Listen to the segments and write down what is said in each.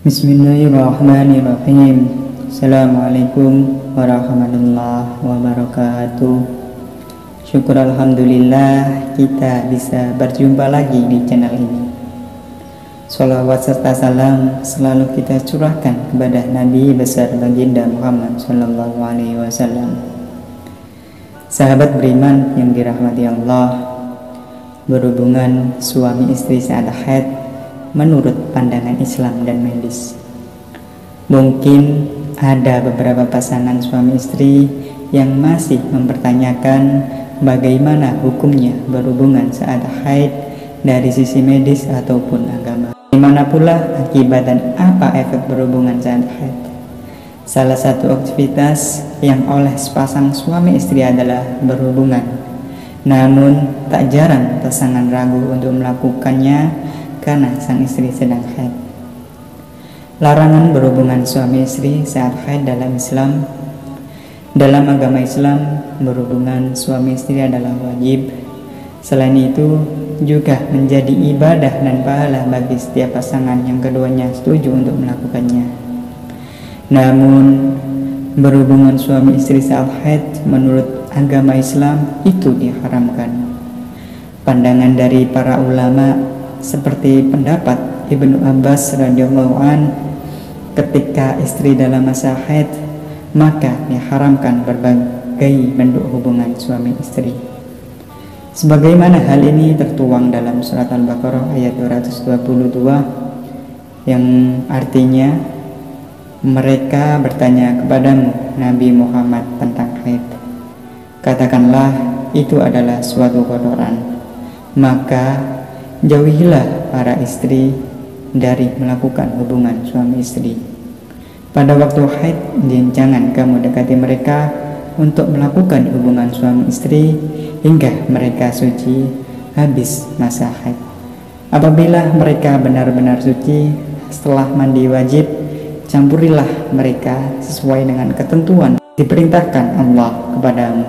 Bismillahirrahmanirrahim. Assalamualaikum warahmatullahi wabarakatuh. Syukur alhamdulillah kita bisa berjumpa lagi di channel ini. Sholawat serta salam selalu kita curahkan kepada Nabi besar baginda Muhammad Sallallahu Alaihi Wasallam. Sahabat beriman yang dirahmati Allah, berhubungan suami istri saat haid menurut pandangan Islam dan medis. Mungkin ada beberapa pasangan suami istri yang masih mempertanyakan bagaimana hukumnya berhubungan saat haid dari sisi medis ataupun agama. Bagaimana pula akibat dan apa efek berhubungan saat haid? Salah satu aktivitas yang oleh sepasang suami istri adalah berhubungan. Namun tak jarang pasangan ragu untuk melakukannya karena sang istri sedang haid. Larangan berhubungan suami istri saat haid dalam Islam. Dalam agama Islam, berhubungan suami istri adalah wajib. Selain itu, juga menjadi ibadah dan pahala bagi setiap pasangan yang keduanya setuju untuk melakukannya. Namun, berhubungan suami istri saat haid menurut agama Islam itu diharamkan. Pandangan dari para ulama seperti pendapat Ibnu Abbas radhiyallahu an, ketika istri dalam masa haid maka diharamkan berbagai bentuk hubungan suami istri. Sebagaimana hal ini tertuang dalam surat Al-Baqarah ayat 222 yang artinya, mereka bertanya kepadamu Nabi Muhammad tentang haid. Katakanlah itu adalah suatu kotoran, maka jauhilah para istri dari melakukan hubungan suami istri. Pada waktu haid, jangan kamu dekati mereka untuk melakukan hubungan suami istri hingga mereka suci habis masa haid. Apabila mereka benar-benar suci setelah mandi wajib, campurilah mereka sesuai dengan ketentuan diperintahkan Allah kepadamu.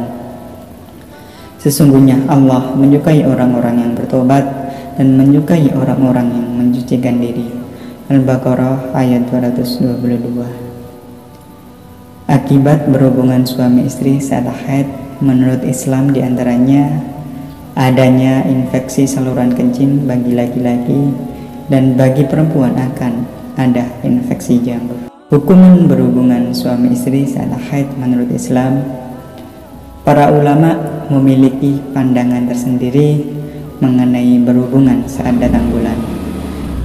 Sesungguhnya Allah menyukai orang-orang yang bertobat dan menyukai orang-orang yang mencucikan diri. Al-Baqarah ayat 222. Akibat berhubungan suami istri saat haid menurut Islam diantaranya adanya infeksi saluran kencing bagi laki-laki, dan bagi perempuan akan ada infeksi jamur. Hukuman berhubungan suami istri saat haid menurut Islam, para ulama memiliki pandangan tersendiri mengenai berhubungan saat datang bulan.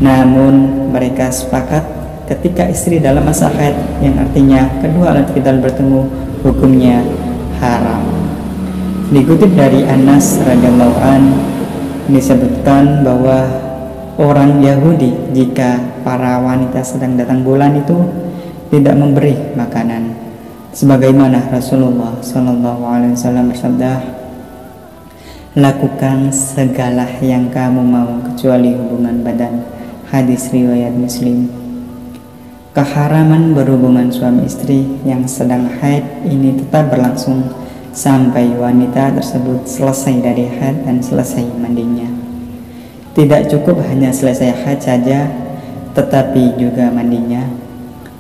Namun mereka sepakat ketika istri dalam masa haid, yang artinya kedua alat vital bertemu, hukumnya haram. Dikutip dari Anas radhiyallahu an, disebutkan bahwa orang Yahudi jika para wanita sedang datang bulan itu tidak memberi makanan, sebagaimana Rasulullah Shallallahu Alaihi Wasallam bersabda, lakukan segala yang kamu mau kecuali hubungan badan. Hadis riwayat Muslim. Keharaman berhubungan suami istri yang sedang haid ini tetap berlangsung sampai wanita tersebut selesai dari haid dan selesai mandinya. Tidak cukup hanya selesai haid saja, tetapi juga mandinya.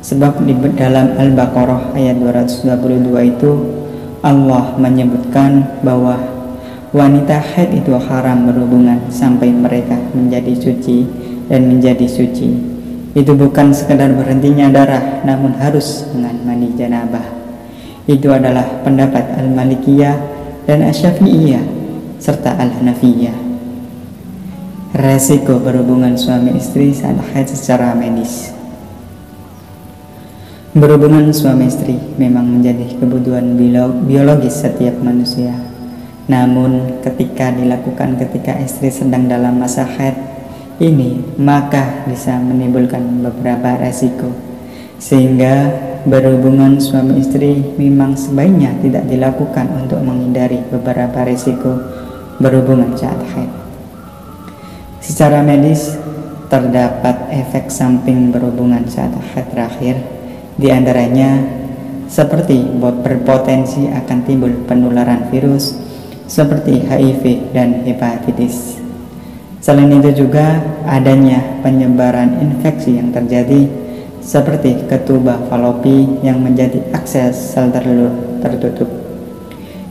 Sebab di dalam Al-Baqarah ayat 222 itu Allah menyebutkan bahwa wanita haid itu haram berhubungan sampai mereka menjadi suci dan menjadi suci. Itu bukan sekadar berhentinya darah, namun harus dengan mandi janabah. Itu adalah pendapat Al-Malikiyah dan Asy-Syafi'iyah serta Al-Hanafiyah. Resiko berhubungan suami istri saat haid secara medis. Berhubungan suami istri memang menjadi kebutuhan biologis setiap manusia. Namun ketika dilakukan ketika istri sedang dalam masa haid ini, maka bisa menimbulkan beberapa resiko, sehingga berhubungan suami istri memang sebaiknya tidak dilakukan untuk menghindari beberapa resiko berhubungan saat haid. Secara medis, terdapat efek samping berhubungan saat haid terakhir, di antaranya seperti berpotensi akan timbul penularan virus seperti HIV dan hepatitis. Selain itu juga adanya penyebaran infeksi yang terjadi seperti ketubah falopi yang menjadi akses sel telur tertutup.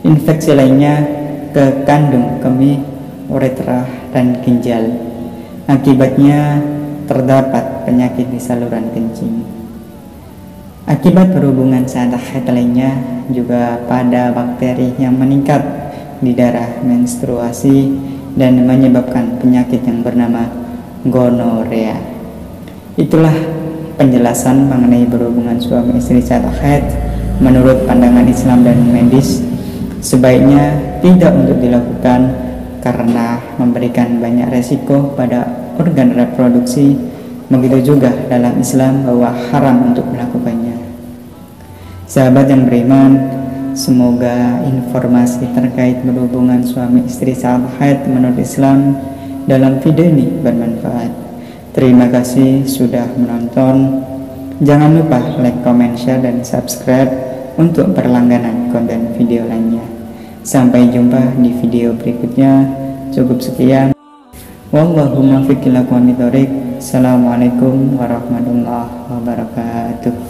Infeksi lainnya ke kandung kemih, uretra, dan ginjal. Akibatnya terdapat penyakit di saluran kencing. Akibat berhubungan saat haid lainnya juga pada bakteri yang meningkat di darah menstruasi dan menyebabkan penyakit yang bernama gonorea. Itulah penjelasan mengenai berhubungan suami istri saat haid menurut pandangan Islam dan medis. Sebaiknya tidak untuk dilakukan karena memberikan banyak resiko pada organ reproduksi. Begitu juga dalam Islam bahwa haram untuk melakukannya. Sahabat yang beriman, semoga informasi terkait berhubungan suami istri saat haid menurut Islam dalam video ini bermanfaat. Terima kasih sudah menonton. Jangan lupa like, comment, share, dan subscribe untuk berlangganan konten video lainnya. Sampai jumpa di video berikutnya. Cukup sekian. Wallahumma fiqh lakum. Assalamualaikum warahmatullahi wabarakatuh.